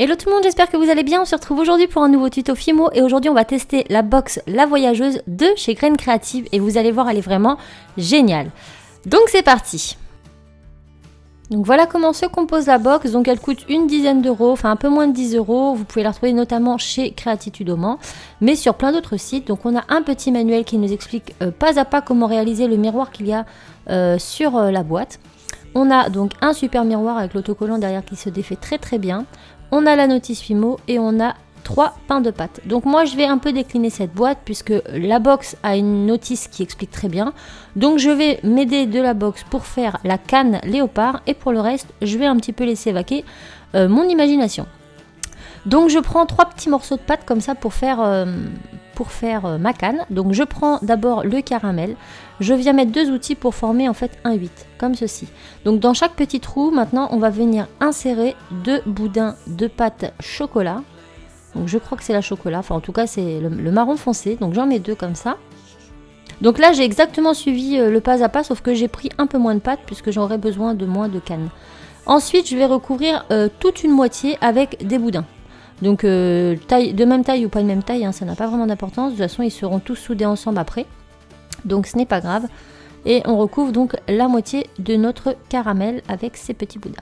Hello tout le monde, j'espère que vous allez bien. On se retrouve aujourd'hui pour un nouveau tuto Fimo et aujourd'hui on va tester la box La Voyageuse de chez Graines Créatives et vous allez voir, elle est vraiment géniale. Donc c'est parti. Donc voilà comment se compose la box. Donc elle coûte une dizaine d'euros, enfin un peu moins de 10 euros. Vous pouvez la retrouver notamment chez Créatitude Auman, mais sur plein d'autres sites. Donc on a un petit manuel qui nous explique pas à pas comment réaliser le miroir qu'il y a sur la boîte. On a donc un super miroir avec l'autocollant derrière qui se défait très bien. On a la notice Fimo et on a 3 pains de pâte. Donc moi je vais un peu décliner cette boîte puisque la box a une notice qui explique très bien. Donc je vais m'aider de la box pour faire la canne léopard et pour le reste je vais un petit peu laisser vaquer mon imagination. Donc je prends 3 petits morceaux de pâte comme ça pour faire ma canne. Donc je prends d'abord le caramel. Je viens mettre 2 outils pour former en fait un 8, comme ceci. Donc dans chaque petit trou, maintenant on va venir insérer 2 boudins de pâte chocolat. Donc je crois que c'est la chocolat, enfin en tout cas c'est le marron foncé. Donc j'en mets 2 comme ça. Donc là j'ai exactement suivi le pas à pas, sauf que j'ai pris un peu moins de pâte puisque j'aurais besoin de moins de canne. Ensuite je vais recouvrir toute une moitié avec des boudins. Donc de même taille ou pas de même taille, hein, ça n'a pas vraiment d'importance. De toute façon ils seront tous soudés ensemble après. Donc ce n'est pas grave. Et on recouvre donc la moitié de notre caramel avec ces petits boudins.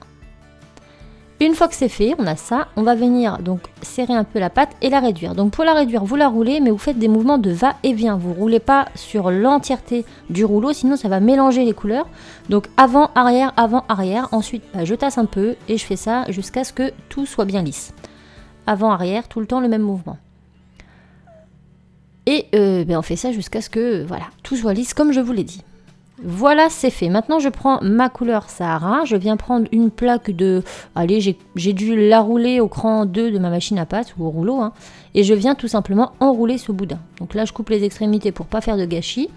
Une fois que c'est fait, on a ça, on va venir donc serrer un peu la pâte et la réduire. Donc pour la réduire, vous la roulez, mais vous faites des mouvements de va-et-vient. Vous ne roulez pas sur l'entièreté du rouleau, sinon ça va mélanger les couleurs. Donc avant, arrière, ensuite je tasse un peu et je fais ça jusqu'à ce que tout soit bien lisse. Avant, arrière, tout le temps le même mouvement. Et on fait ça jusqu'à ce que voilà, tout soit lisse comme je vous l'ai dit. Voilà, c'est fait. Maintenant, je prends ma couleur Sahara. Je viens prendre une plaque de... Allez, j'ai dû la rouler au cran 2 de ma machine à pâte ou au rouleau. Hein, et je viens tout simplement enrouler ce boudin. Donc là, je coupe les extrémités pour pas faire de gâchis.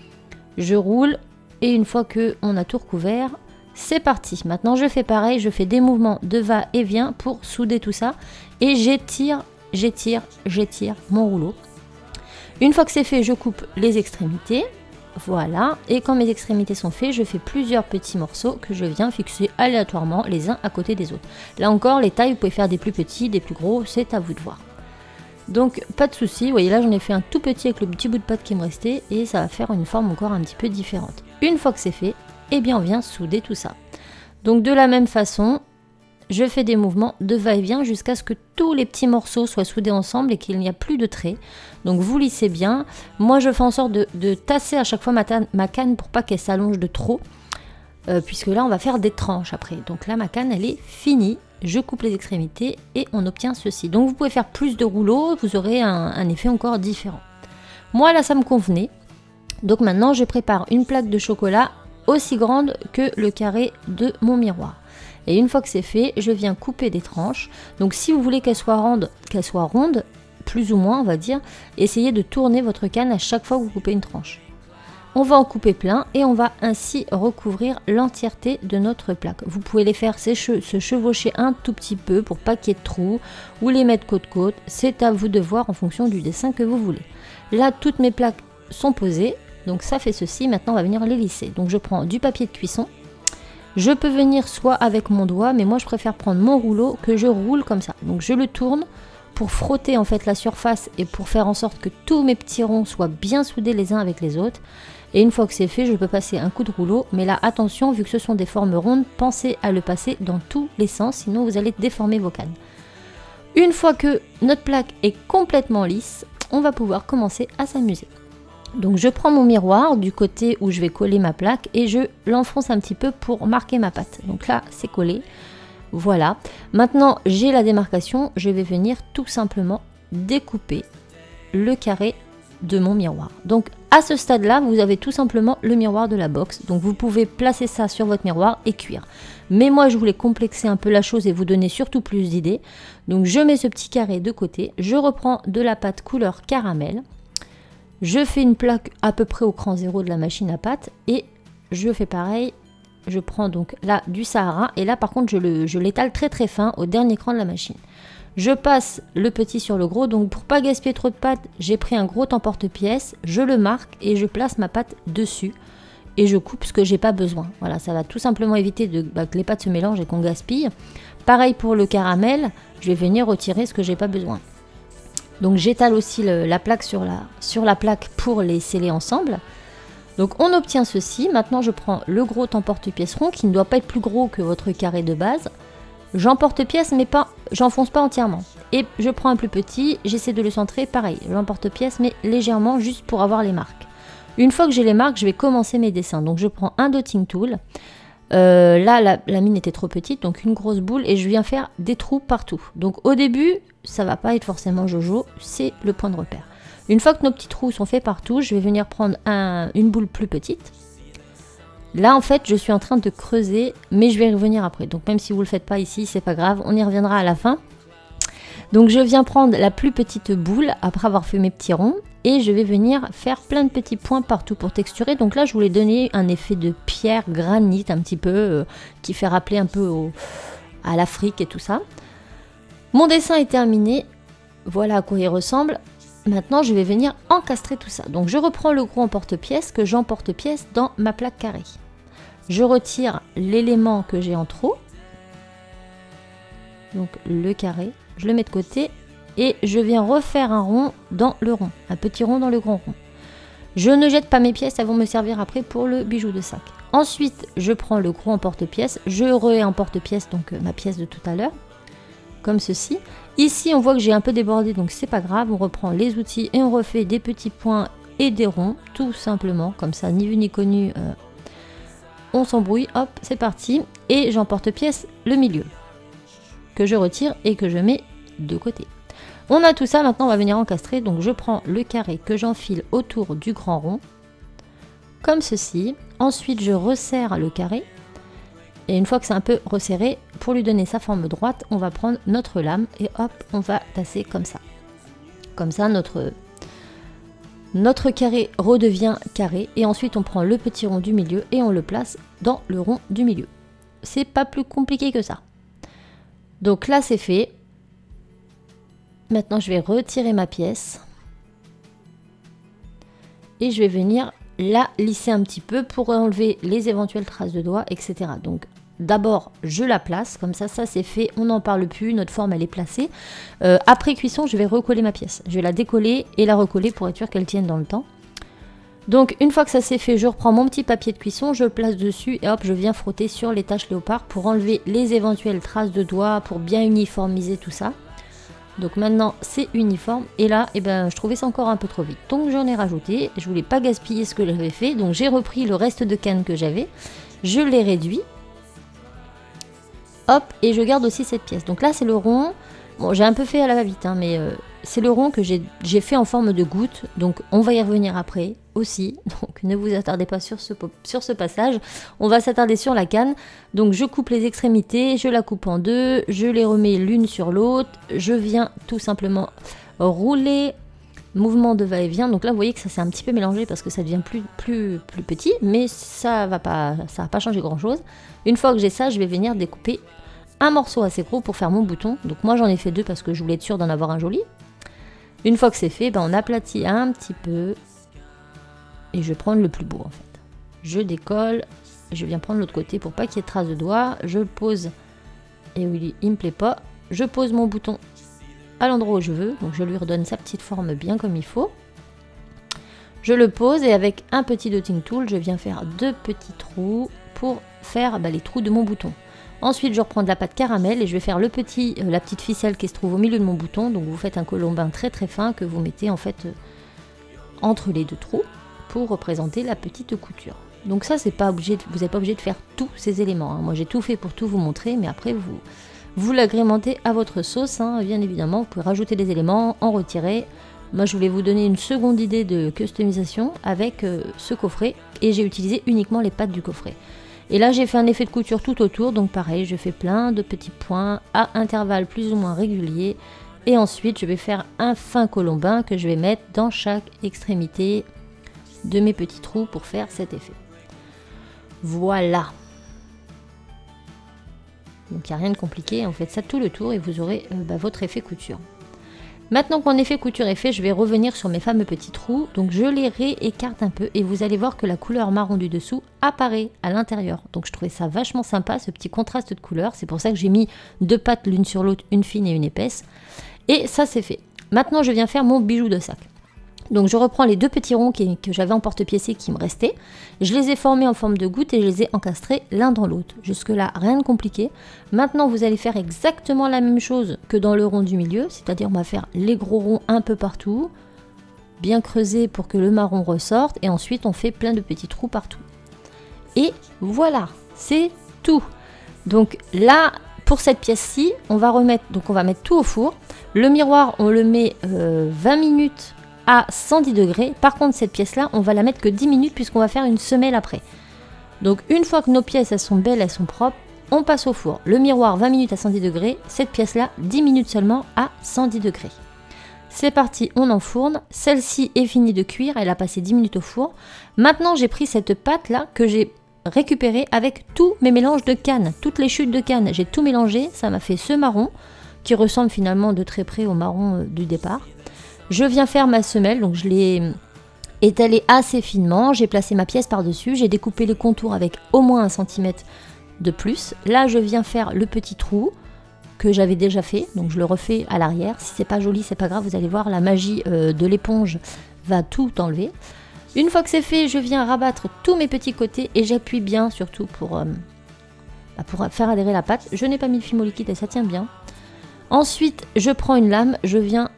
Je roule et une fois qu'on a tout recouvert, c'est parti. Maintenant, je fais pareil. Je fais des mouvements de va-et-vient pour souder tout ça. Et j'étire mon rouleau. Une fois que c'est fait, je coupe les extrémités. Voilà. Et quand mes extrémités sont faites, je fais plusieurs petits morceaux que je viens fixer aléatoirement les uns à côté des autres. Là encore, les tailles, vous pouvez faire des plus petits, des plus gros, c'est à vous de voir. Donc, pas de souci. Vous voyez, là, j'en ai fait un tout petit avec le petit bout de pâte qui me restait et ça va faire une forme encore un petit peu différente. Une fois que c'est fait, eh bien, on vient souder tout ça. Donc, de la même façon, je fais des mouvements de va-et-vient jusqu'à ce que tous les petits morceaux soient soudés ensemble et qu'il n'y a plus de traits. Donc vous lissez bien. Moi je fais en sorte de tasser à chaque fois ma canne pour pas qu'elle s'allonge de trop. Puisque là on va faire des tranches après. Donc là ma canne elle est finie. Je coupe les extrémités et on obtient ceci. Donc vous pouvez faire plus de rouleaux, vous aurez un effet encore différent. Moi là ça me convenait. Donc maintenant je prépare une plaque de chocolat aussi grande que le carré de mon miroir. Et une fois que c'est fait, je viens couper des tranches. Donc si vous voulez qu'elle soit ronde, plus ou moins on va dire, essayez de tourner votre canne à chaque fois que vous coupez une tranche. On va en couper plein et on va ainsi recouvrir l'entièreté de notre plaque. Vous pouvez les faire se chevaucher un tout petit peu pour pas qu'il y ait de trous ou les mettre côte-côte. C'est à vous de voir en fonction du dessin que vous voulez. Là, toutes mes plaques sont posées. Donc ça fait ceci. Maintenant, on va venir les lisser. Donc je prends du papier de cuisson. Je peux venir soit avec mon doigt, mais moi je préfère prendre mon rouleau que je roule comme ça. Donc je le tourne pour frotter en fait la surface et pour faire en sorte que tous mes petits ronds soient bien soudés les uns avec les autres. Et une fois que c'est fait, je peux passer un coup de rouleau. Mais là, attention, vu que ce sont des formes rondes, pensez à le passer dans tous les sens, sinon vous allez déformer vos cannes. Une fois que notre plaque est complètement lisse, on va pouvoir commencer à s'amuser. Donc je prends mon miroir du côté où je vais coller ma plaque et je l'enfonce un petit peu pour marquer ma pâte. Donc là c'est collé, voilà. Maintenant j'ai la démarcation, je vais venir tout simplement découper le carré de mon miroir. Donc à ce stade là vous avez tout simplement le miroir de la box. Donc vous pouvez placer ça sur votre miroir et cuire. Mais moi je voulais complexer un peu la chose et vous donner surtout plus d'idées. Donc je mets ce petit carré de côté, je reprends de la pâte couleur caramel. Je fais une plaque à peu près au cran 0 de la machine à pâte et je fais pareil. Je prends donc là du Sahara et là par contre je l'étale très fin au dernier cran de la machine. Je passe le petit sur le gros, donc pour pas gaspiller trop de pâte, j'ai pris un gros emporte-pièce, je le marque et je place ma pâte dessus. et je coupe ce que j'ai pas besoin. Voilà, ça va tout simplement éviter que les pâtes se mélangent et qu'on gaspille. Pareil pour le caramel, je vais venir retirer ce que j'ai pas besoin. Donc j'étale aussi la plaque sur la plaque pour les sceller ensemble. Donc on obtient ceci. Maintenant je prends le gros emporte-pièce rond qui ne doit pas être plus gros que votre carré de base. J'emporte-pièce mais pas, j'enfonce pas entièrement. Et je prends un plus petit, j'essaie de le centrer, pareil, j'emporte-pièce mais légèrement juste pour avoir les marques. Une fois que j'ai les marques, je vais commencer mes dessins. Donc je prends un dotting tool. Là, la mine était trop petite, donc une grosse boule et je viens faire des trous partout. Donc au début, ça va pas être forcément Jojo, c'est le point de repère. Une fois que nos petits trous sont faits partout, je vais venir prendre une boule plus petite. Là, en fait, je suis en train de creuser, mais je vais y revenir après. Donc même si vous le faites pas ici, c'est pas grave, on y reviendra à la fin. Donc je viens prendre la plus petite boule après avoir fait mes petits ronds et je vais venir faire plein de petits points partout pour texturer. Donc là je voulais donner un effet de pierre granit un petit peu qui fait rappeler un peu à l'Afrique et tout ça. Mon dessin est terminé, voilà à quoi il ressemble. Maintenant je vais venir encastrer tout ça. Donc je reprends le gros emporte-pièce que j'emporte-pièce dans ma plaque carrée. Je retire l'élément que j'ai en trop, donc le carré. Je le mets de côté et je viens refaire un rond dans le rond, un petit rond dans le grand rond. Je ne jette pas mes pièces, elles vont me servir après pour le bijou de sac. Ensuite, je prends le gros emporte-pièce, je re-emporte-pièce, donc ma pièce de tout à l'heure, comme ceci. Ici, on voit que j'ai un peu débordé, donc c'est pas grave, on reprend les outils et on refait des petits points et des ronds, tout simplement, comme ça, ni vu ni connu, on s'embrouille, hop, c'est parti. Et j'emporte-pièce le milieu, que je retire et que je mets de côté. On a tout ça, maintenant on va venir encastrer. Donc je prends le carré que j'enfile autour du grand rond, comme ceci. Ensuite je resserre le carré. Et une fois que c'est un peu resserré, pour lui donner sa forme droite, on va prendre notre lame et hop, on va tasser comme ça. Comme ça, notre carré redevient carré. Et ensuite on prend le petit rond du milieu et on le place dans le rond du milieu. C'est pas plus compliqué que ça. Donc là c'est fait. Maintenant je vais retirer ma pièce. Et je vais venir la lisser un petit peu pour enlever les éventuelles traces de doigts, etc. Donc d'abord je la place, comme ça c'est fait, on n'en parle plus, notre forme elle est placée. Après cuisson je vais recoller ma pièce. Je vais la décoller et la recoller pour être sûr qu'elle tienne dans le temps. Donc une fois que ça c'est fait, je reprends mon petit papier de cuisson, je le place dessus et hop, je viens frotter sur les taches léopard pour enlever les éventuelles traces de doigts, pour bien uniformiser tout ça. Donc maintenant c'est uniforme et là je trouvais ça encore un peu trop vite. Donc j'en ai rajouté, je voulais pas gaspiller ce que j'avais fait, donc j'ai repris le reste de canne que j'avais, je l'ai réduit. Hop, et je garde aussi cette pièce. Donc là c'est le rond, bon j'ai un peu fait à la va-vite, mais c'est le rond que j'ai fait en forme de goutte, donc on va y revenir après aussi, donc ne vous attardez pas sur ce passage, on va s'attarder sur la canne. Donc je coupe les extrémités, je la coupe en deux, je les remets l'une sur l'autre, je viens tout simplement rouler, mouvement de va-et-vient. Donc là vous voyez que ça s'est un petit peu mélangé parce que ça devient plus petit, mais ça va pas changer grand chose. Une fois que j'ai ça, je vais venir découper un morceau assez gros pour faire mon bouton. Donc moi j'en ai fait deux parce que je voulais être sûre d'en avoir un joli. Une fois que c'est fait, on aplatit un petit peu et je vais prendre le plus beau en fait. Je décolle, je viens prendre l'autre côté pour pas qu'il y ait de traces de doigts, je le pose, et oui il me plaît pas, je pose mon bouton à l'endroit où je veux, donc je lui redonne sa petite forme bien comme il faut. Je le pose et avec un petit dotting tool, je viens faire deux petits trous pour faire les trous de mon bouton. Ensuite, je reprends de la pâte caramel et je vais faire la petite ficelle qui se trouve au milieu de mon bouton. Donc vous faites un colombin très très fin que vous mettez en fait entre les deux trous pour représenter la petite couture. Donc ça, vous n'êtes pas obligé de faire tous ces éléments. Moi, j'ai tout fait pour tout vous montrer, mais après, vous l'agrémentez à votre sauce, bien évidemment. Vous pouvez rajouter des éléments, en retirer. Moi, je voulais vous donner une seconde idée de customisation avec ce coffret et j'ai utilisé uniquement les pattes du coffret. Et là, j'ai fait un effet de couture tout autour, donc pareil, je fais plein de petits points à intervalles plus ou moins réguliers. Et ensuite, je vais faire un fin colombin que je vais mettre dans chaque extrémité de mes petits trous pour faire cet effet. Voilà. Donc il n'y a rien de compliqué, vous faites ça tout le tour et vous aurez votre effet couture. Maintenant que mon effet couture est fait, je vais revenir sur mes fameux petits trous. Donc je les réécarte un peu et vous allez voir que la couleur marron du dessous apparaît à l'intérieur. Donc je trouvais ça vachement sympa, ce petit contraste de couleurs. C'est pour ça que j'ai mis 2 pattes l'une sur l'autre, une fine et une épaisse. Et ça c'est fait. Maintenant je viens faire mon bijou de sac. Donc je reprends les 2 petits ronds que j'avais en porte-pièce qui me restaient. Je les ai formés en forme de goutte et je les ai encastrés l'un dans l'autre. Jusque là, rien de compliqué. Maintenant, vous allez faire exactement la même chose que dans le rond du milieu. C'est-à-dire on va faire les gros ronds un peu partout. Bien creuser pour que le marron ressorte. Et ensuite, on fait plein de petits trous partout. Et voilà, c'est tout. Donc là, pour cette pièce-ci, on va mettre tout au four. Le miroir, on le met 20 minutes à 110 degrés. Par contre, cette pièce-là, on va la mettre que 10 minutes puisqu'on va faire une semelle après. Donc, une fois que nos pièces, elles sont belles, elles sont propres, on passe au four. Le miroir, 20 minutes à 110 degrés. Cette pièce-là, 10 minutes seulement à 110 degrés. C'est parti, on enfourne. Celle-ci est finie de cuire. Elle a passé 10 minutes au four. Maintenant, j'ai pris cette pâte-là que j'ai récupérée avec tous mes mélanges de canne. Toutes les chutes de canne, j'ai tout mélangé. Ça m'a fait ce marron qui ressemble finalement de très près au marron du départ. Je viens faire ma semelle, donc je l'ai étalée assez finement, j'ai placé ma pièce par-dessus, j'ai découpé les contours avec au moins 1 cm de plus. Là, je viens faire le petit trou que j'avais déjà fait, donc je le refais à l'arrière. Si c'est pas joli, c'est pas grave, vous allez voir, la magie de l'éponge va tout enlever. Une fois que c'est fait, je viens rabattre tous mes petits côtés et j'appuie bien, surtout pour faire adhérer la pâte. Je n'ai pas mis de fimo liquide et ça tient bien. Ensuite, je prends une lame, je viens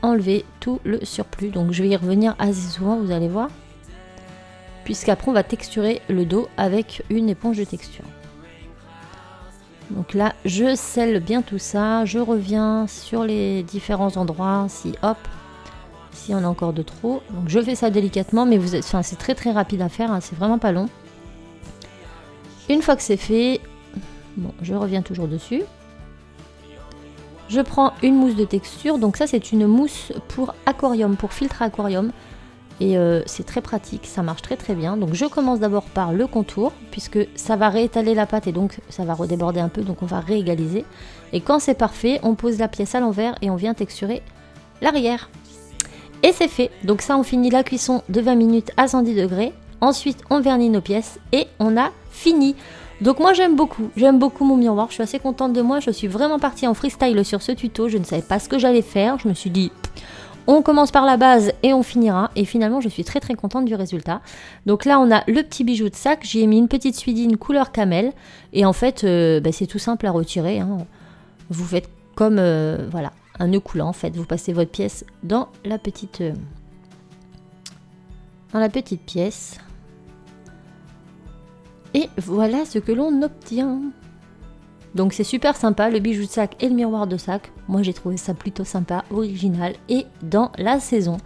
enlever tout le surplus, donc je vais y revenir assez souvent, vous allez voir, puisqu'après on va texturer le dos avec une éponge de texture. Donc là je scelle bien tout ça, je reviens sur les différents endroits si on a encore de trop, donc je fais ça délicatement, mais c'est très rapide à faire, hein, c'est vraiment pas long. Une fois que c'est fait, bon, je reviens toujours dessus. Je prends une mousse de texture, donc ça c'est une mousse pour aquarium, pour filtre aquarium. Et c'est très pratique, ça marche très bien. Donc je commence d'abord par le contour, puisque ça va réétaler la pâte et donc ça va redéborder un peu, donc on va réégaliser. Et quand c'est parfait, on pose la pièce à l'envers et on vient texturer l'arrière. Et c'est fait, donc ça on finit la cuisson de 20 minutes à 110 degrés. Ensuite on vernit nos pièces et on a fini. Donc moi j'aime beaucoup mon miroir, je suis assez contente de moi, je suis vraiment partie en freestyle sur ce tuto, je ne savais pas ce que j'allais faire, je me suis dit on commence par la base et on finira, et finalement je suis très contente du résultat. Donc là on a le petit bijou de sac, j'y ai mis une petite suidine couleur camel, et en fait c'est tout simple à retirer, hein. Vous faites comme voilà, un nœud coulant en fait, vous passez votre pièce dans la petite pièce. Et voilà ce que l'on obtient. Donc c'est super sympa, le bijou de sac et le miroir de sac. Moi j'ai trouvé ça plutôt sympa, original et dans la saison.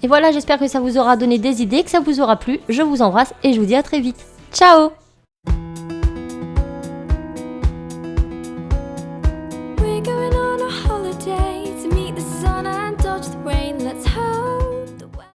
Et voilà, j'espère que ça vous aura donné des idées, que ça vous aura plu. Je vous embrasse et je vous dis à très vite. Ciao!